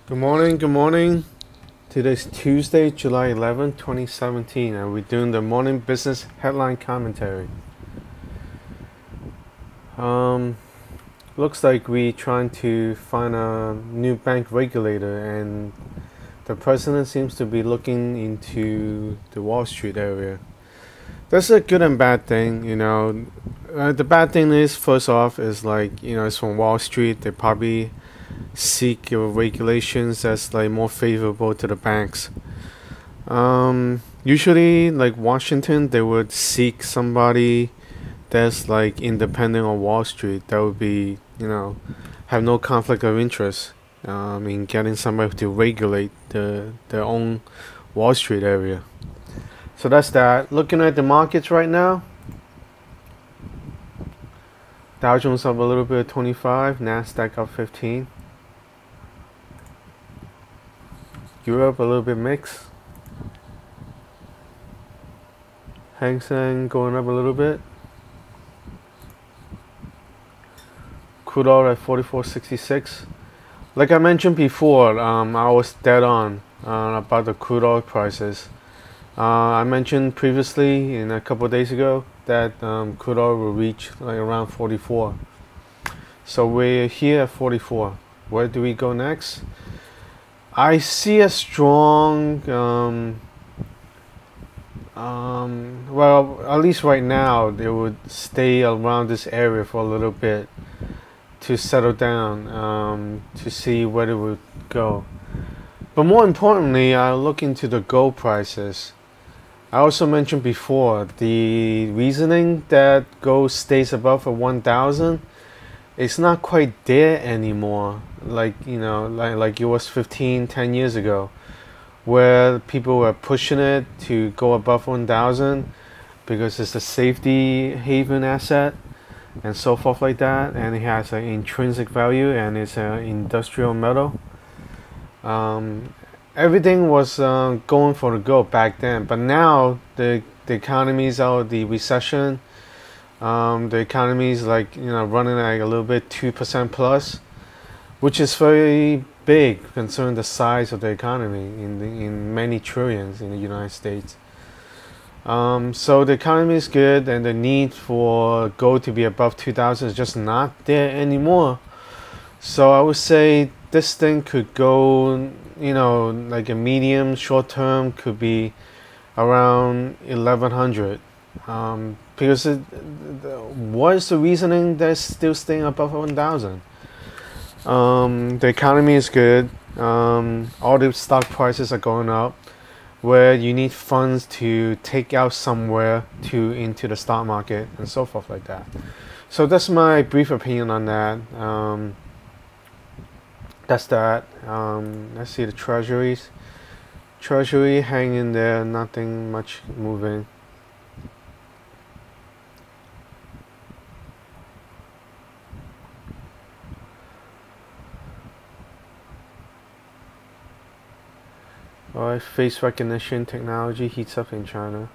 Good morning, good morning. Today's Tuesday, July 11th, 2017, and we're doing the morning business headline commentary. Looks like we're trying to find a new bank regulator, and the president seems to be looking into the Wall Street area. That's a good and bad thing, you know. The bad thing is, first off, is like, you know, it's from Wall Street. They probably seek regulations that's like more favorable to the banks. Usually, like Washington, they would seek somebody that's like independent on Wall Street. That would be, you know, have no conflict of interest. In getting somebody to regulate their own Wall Street area. So that's that. Looking at the markets right now, Dow Jones up a little bit, 25. Nasdaq up 15. Europe a little bit mixed. Hang Seng going up a little bit. Crude oil at 44.66. Like I mentioned before, I was dead on about the crude oil prices. I mentioned previously, in a couple of days ago, that crude oil will reach like around 44. So we're here at 44. Where do we go next? I see a strong, well, at least right now, they would stay around this area for a little bit to settle down, to see where it would go. But more importantly, I look into the gold prices. I also mentioned before the reasoning that gold stays above 1,000. It's not quite there anymore. Like, you know, like it was 10 years ago, where people were pushing it to go above 1,000 because it's a safety haven asset and so forth like that, and it has an intrinsic value and it's an industrial metal. Everything was going for the gold back then, but now the economy is out of the recession. The economy is like, you know, running like a little bit 2% plus, which is very big considering the size of the economy in many trillions in the United States. So the economy is good, and the need for gold to be above 2,000 is just not there anymore. So I would say this thing could go, you know, like a medium short term could be around 1,100. Because what is the reasoning that's still staying above 1,000? The economy is good. All the stock prices are going up, where you need funds to take out somewhere into the stock market and so forth like that. So that's my brief opinion on that. That's that. Let's see the treasuries. Treasury hanging there, nothing much moving. Alright, face recognition technology heats up in China.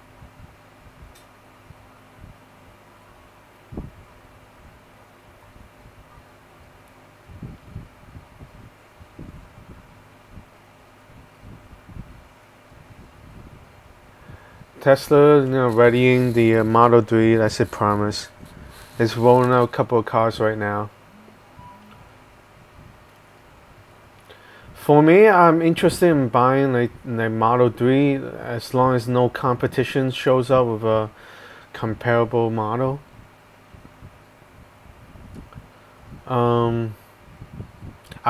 Tesla, you know, readying the Model 3 as it promised. It's rolling out a couple of cars right now. For me, I'm interested in buying like the Model 3 as long as no competition shows up with a comparable model. I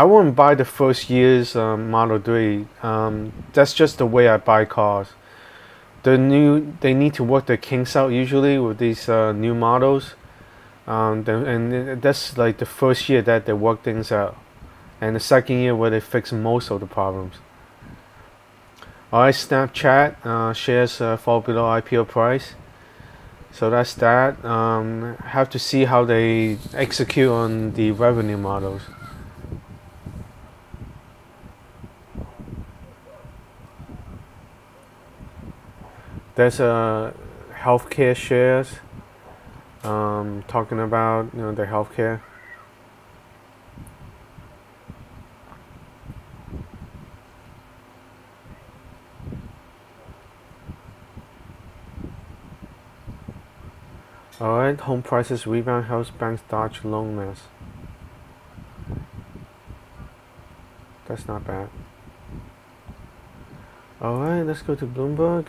wouldn't buy the first year's Model 3. That's just the way I buy cars. They need to work the kinks out usually with these new models, and that's like the first year that they work things out, and the second year where they fix most of the problems. Alright, Snapchat shares fall below IPO price, so that's that. Have to see how they execute on the revenue models. There's healthcare shares, talking about, you know, the healthcare. Alright, home prices rebound, house banks dodge loan mess. That's not bad. Alright, let's go to Bloomberg.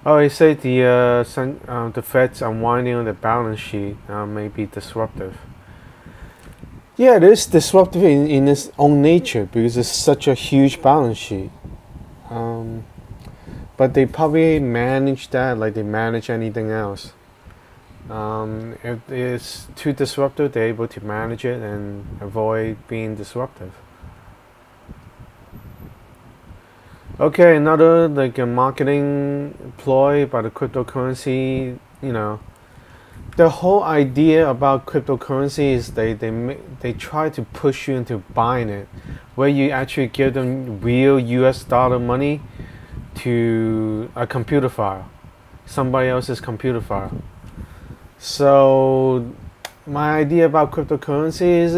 Oh, they say the Fed's unwinding on the balance sheet may be disruptive. Yeah, it is disruptive in its own nature because it's such a huge balance sheet. But they probably manage that like they manage anything else. If it's too disruptive, they're able to manage it and avoid being disruptive. Okay, another like a marketing ploy by the cryptocurrency. You know, the whole idea about cryptocurrency is they try to push you into buying it, where you actually give them real US dollar money to a computer file, somebody else's computer file. So my idea about cryptocurrency is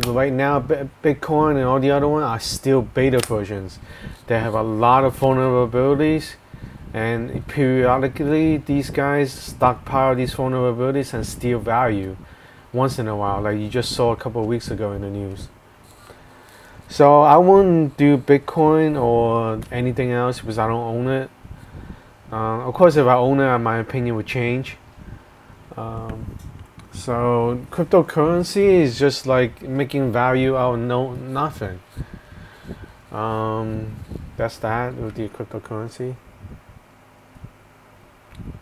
right now Bitcoin and all the other ones are still beta versions. They have a lot of vulnerabilities, and periodically these guys stockpile these vulnerabilities and steal value once in a while, like you just saw a couple of weeks ago in the news. So I wouldn't do Bitcoin or anything else because I don't own it. Of course, if I own it, my opinion would change. So cryptocurrency is just like making value out of nothing. That's that with the cryptocurrency.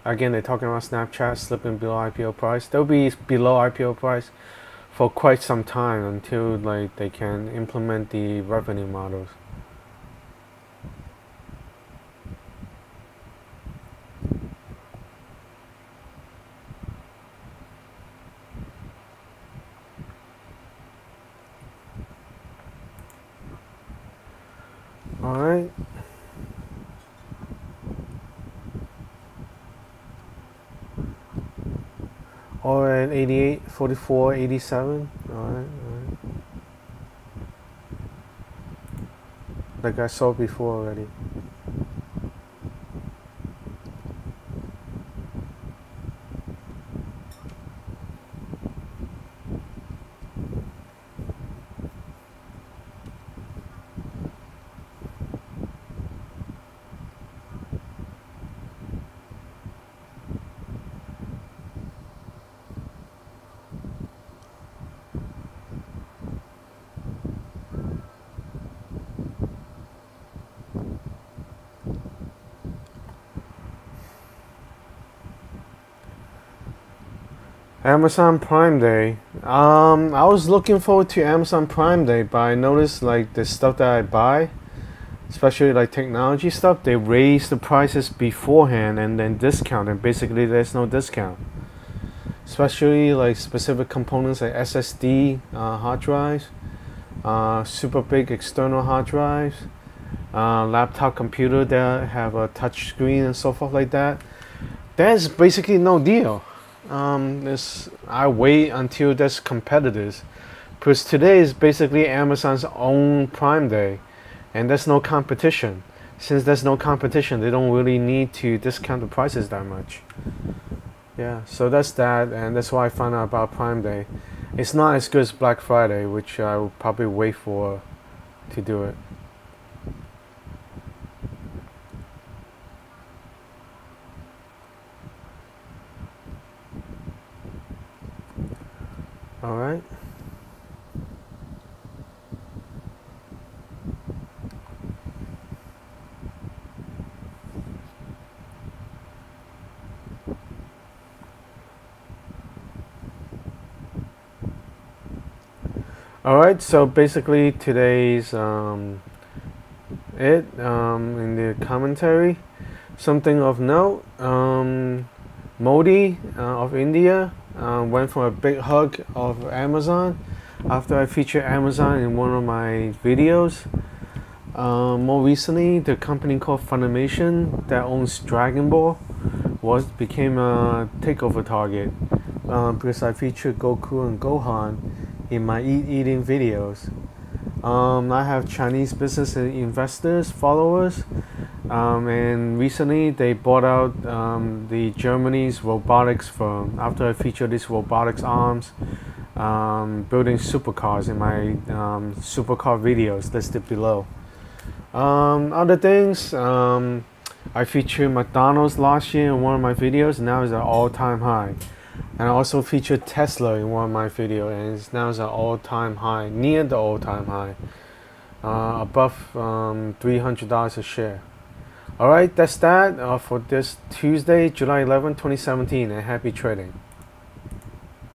Again, they're talking about Snapchat slipping below IPO price. They'll be below IPO price for quite some time until like they can implement the revenue models. All right. Or at 88, 44, 87. All right. Like I saw before already. Amazon Prime Day. I was looking forward to Amazon Prime Day, but I noticed like the stuff that I buy, especially like technology stuff, they raise the prices beforehand and then discount, and basically there's no discount. Especially like specific components like SSD hard drives, super big external hard drives, laptop computer that have a touch screen and so forth like that. There's basically no deal. I wait until there's competitors, because today is basically Amazon's own Prime Day, and there's no competition. Since there's no competition, they don't really need to discount the prices that much. Yeah, so that's that, and that's why I found out about Prime Day. It's not as good as Black Friday, which I will probably wait for to do it. All right. All right. So basically, today's in the commentary, something of note. Modi of India went for a big hug of Amazon after I featured Amazon in one of my videos. More recently, the company called Funimation that owns Dragon Ball became a takeover target because I featured Goku and Gohan in my eating videos. I have Chinese business investors, followers, and recently they bought out the Germany's robotics firm after I featured these robotics arms building supercars in my supercar videos listed below. Other things, I featured McDonald's last year in one of my videos, and now it's an all-time high. And I also featured Tesla in one of my videos, and it's now an all-time high, near the all-time high, above $300 a share. Alright, that's that for this Tuesday, July 11, 2017, and happy trading.